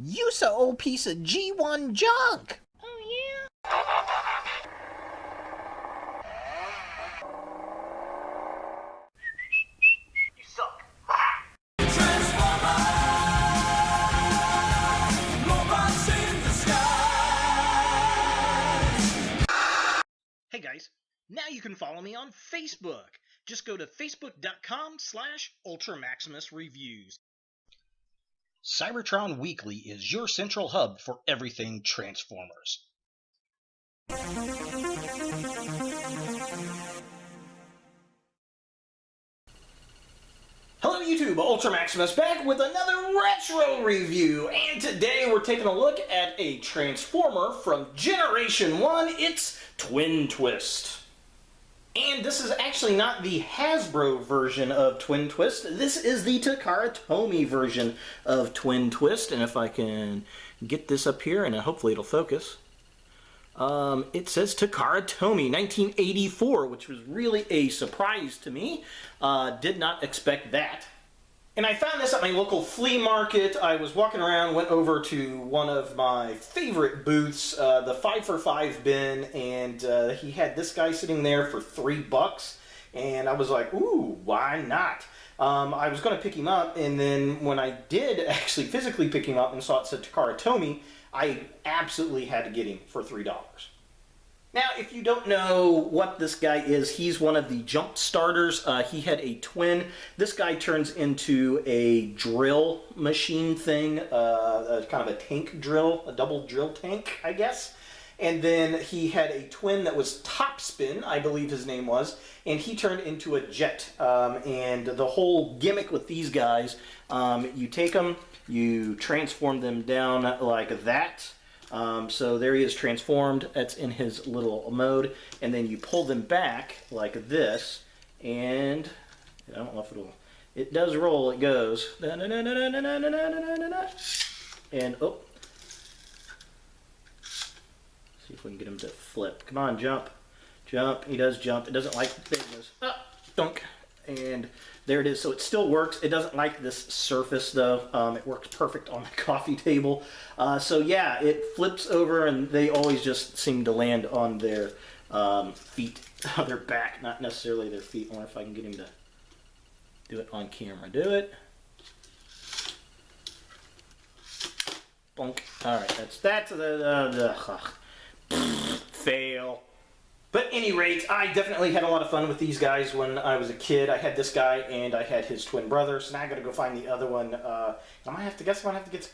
You's a old piece of G1 junk! Oh, yeah? You suck. Hey guys, now you can follow me on Facebook. Just go to facebook.com/UltraMaximusReviews. Cybertron Weekly is your central hub for everything Transformers. Hello YouTube, Ultra Maximus back with another retro review, and today we're taking a look at a Transformer from Generation 1, it's Twin Twist. And this is actually not the Hasbro version of Twin Twist, this is the Takara Tomy version of Twin Twist, and if I can get this up here and hopefully it'll focus. It says Takara Tomy, 1984, which was really a surprise to me. Did not expect that. And I found this at my local flea market. I was walking around, went over to one of my favorite booths, the 5 for 5 bin, and he had this guy sitting there for $3. And I was like, ooh, why not? I was going to pick him up, and then when I did actually physically pick him up and saw it said Takara Tomy, I absolutely had to get him for $3. Now, if you don't know what this guy is, he's one of the Jumpstarters. He had a twin. This guy turns into a drill machine thing, kind of a tank drill, a double drill tank, I guess. And then he had a twin that was Topspin, I believe his name was, and he turned into a jet. And the whole gimmick with these guys, you take them, you transform them down like that. So there he is transformed, that's in his little mode, and then you pull them back like this, and I don't know if it does roll, it goes, and oh, see if we can get him to flip, come on, jump, he does jump, it doesn't like, there it goes, dunk, and there it is. So it still works. It doesn't like this surface though. It works perfect on the coffee table. So yeah, it flips over and they always just seem to land on their feet, their back, not necessarily their feet. I wonder if I can get him to do it on camera. Do it. Bonk. All right, that's the fail. But at any rate, I definitely had a lot of fun with these guys when I was a kid. I had this guy and I had his twin brother, so now I gotta go find the other one. I might have to get the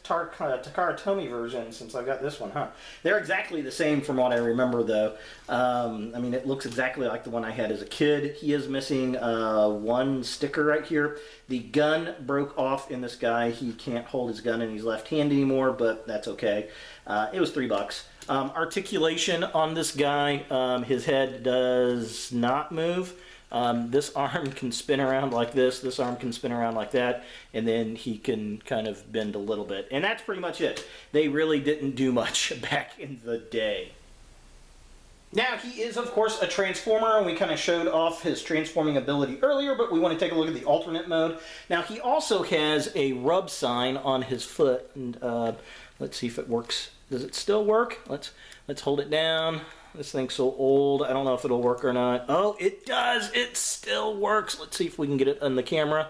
Takara Tomy version since I've got this one, huh? They're exactly the same from what I remember though. I mean, it looks exactly like the one I had as a kid. He is missing one sticker right here. The gun broke off in this guy. He can't hold his gun and he's left-handed anymore, but that's okay. It was $3. Articulation on this guy, his head does not move. This arm can spin around like this arm can spin around like that, and then he can kind of bend a little bit. And that's pretty much it. They really didn't do much back in the day. Now, he is, of course, a Transformer, and we kind of showed off his transforming ability earlier, but we want to take a look at the alternate mode. Now, he also has a rub sign on his foot, and let's see if it works. Does it still work? Let's hold it down. This thing's so old, I don't know if it'll work or not. Oh, it does! It still works! Let's see if we can get it on the camera.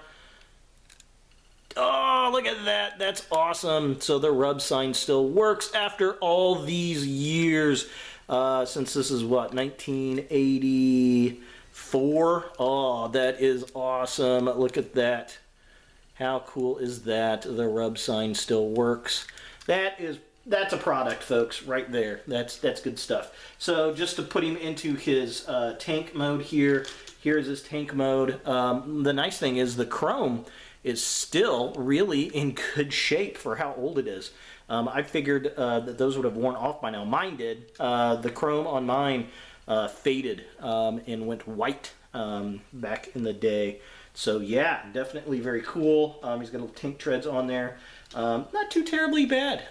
Oh, look at that! That's awesome! So the rub sign still works after all these years. Since this is, what, 1984? Oh, that is awesome! Look at that. How cool is that? The rub sign still works. That's a product, folks, right there. That's good stuff. So just to put him into his tank mode here, here's his tank mode. The nice thing is the chrome is still really in good shape for how old it is. I figured that those would have worn off by now. Mine did. The chrome on mine faded and went white back in the day. So yeah, definitely very cool. He's got little tank treads on there. Not too terribly bad.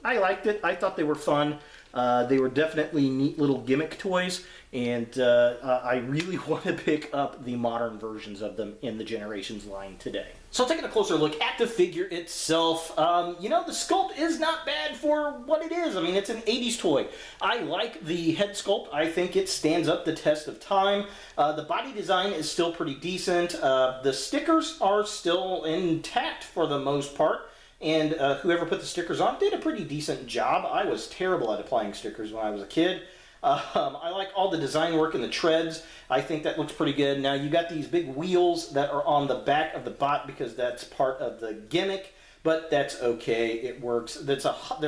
I liked it. I thought they were fun. They were definitely neat little gimmick toys, and I really want to pick up the modern versions of them in the Generations line today. So taking a closer look at the figure itself, you know, the sculpt is not bad for what it is. I mean, it's an 80s toy. I like the head sculpt. I think it stands up the test of time. The body design is still pretty decent. The stickers are still intact for the most part. And whoever put the stickers on did a pretty decent job. I was terrible at applying stickers when I was a kid. I like all the design work in the treads. I think that looks pretty good. Now you got these big wheels that are on the back of the bot because that's part of the gimmick, but that's okay. It works. There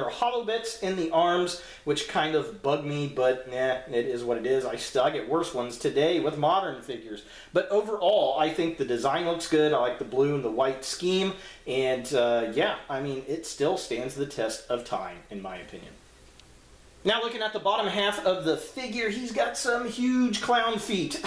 are hollow bits in the arms, which kind of bug me, but nah, it is what it is. I get worse ones today with modern figures. But overall, I think the design looks good. I like the blue and the white scheme, and yeah, I mean, it still stands the test of time, in my opinion. Now looking at the bottom half of the figure, he's got some huge clown feet.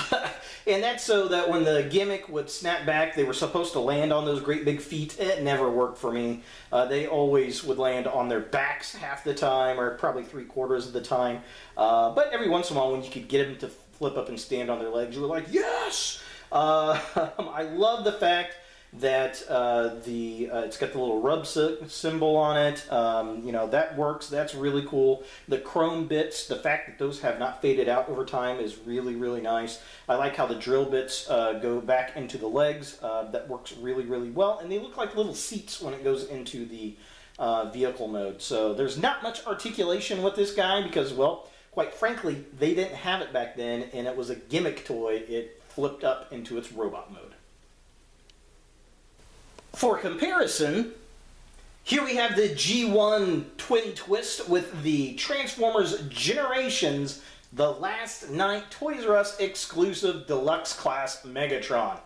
And that's so that when the gimmick would snap back, they were supposed to land on those great big feet. It never worked for me. They always would land on their backs half the time, or probably 3/4 of the time. But every once in a while, when you could get them to flip up and stand on their legs, you were like, yes! I love the fact that it's got the little rub symbol on it. You know, that works. That's really cool. The chrome bits, the fact that those have not faded out over time is really, really nice. I like how the drill bits go back into the legs. That works really, really well. And they look like little seats when it goes into the vehicle mode. So there's not much articulation with this guy because, well, quite frankly, they didn't have it back then, and it was a gimmick toy. It flipped up into its robot mode. For comparison, here we have the G1 Twin Twist with the Transformers Generations The Last Night Toys R Us exclusive deluxe class Megatron.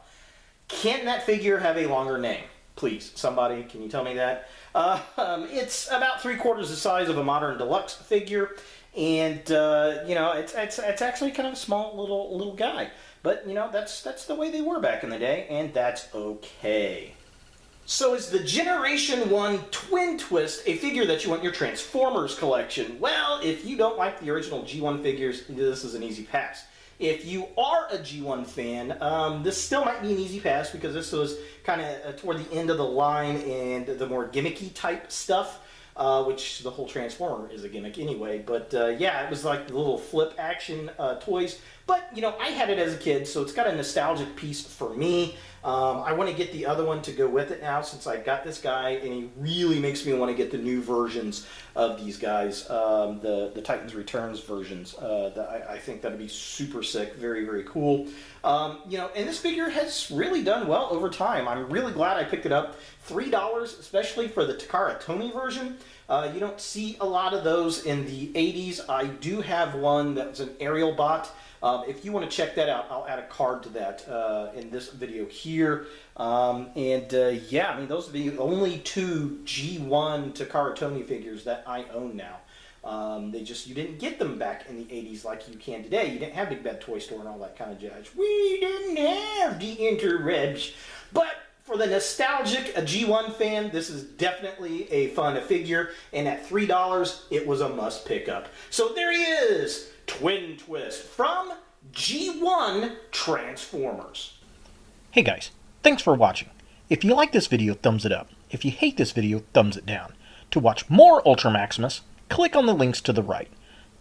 Can that figure have a longer name? Please, somebody, can you tell me that? It's about 3/4 the size of a modern deluxe figure, and you know, it's actually kind of a small little guy. But you know, that's the way they were back in the day, and that's okay. So is the Generation 1 Twin Twist a figure that you want in your Transformers collection? Well, if you don't like the original G1 figures, this is an easy pass. If you are a G1 fan, this still might be an easy pass because this was kind of toward the end of the line and the more gimmicky type stuff, which the whole Transformer is a gimmick anyway. But yeah, it was like the little flip action toys. But, you know, I had it as a kid, so it's got a nostalgic piece for me. I want to get the other one to go with it now since I got this guy, and he really makes me want to get the new versions of these guys, the Titans Returns versions. I think that'd be super sick, very, very cool. You know, and this figure has really done well over time. I'm really glad I picked it up. $3, especially for the Takara Tomy version. You don't see a lot of those in the 80s. I do have one that's an aerial bot. If you want to check that out, I'll add a card to that in this video here. Yeah, I mean, those are the only two G1 Takara Tomy figures that I own now. You didn't get them back in the 80s like you can today. You didn't have Big Bad Toy Store and all that kind of jazz. We didn't have the interwebs. But for the nostalgic G1 fan, this is definitely a fun figure. And at $3, it was a must pick up. So there he is. Twin Twist from G1 Transformers. Hey guys, thanks for watching. If you like this video, thumbs it up. If you hate this video, thumbs it down. To watch more Ultra Maximus, click on the links to the right.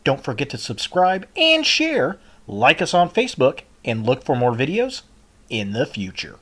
Don't forget to subscribe and share, like us on Facebook, and look for more videos in the future.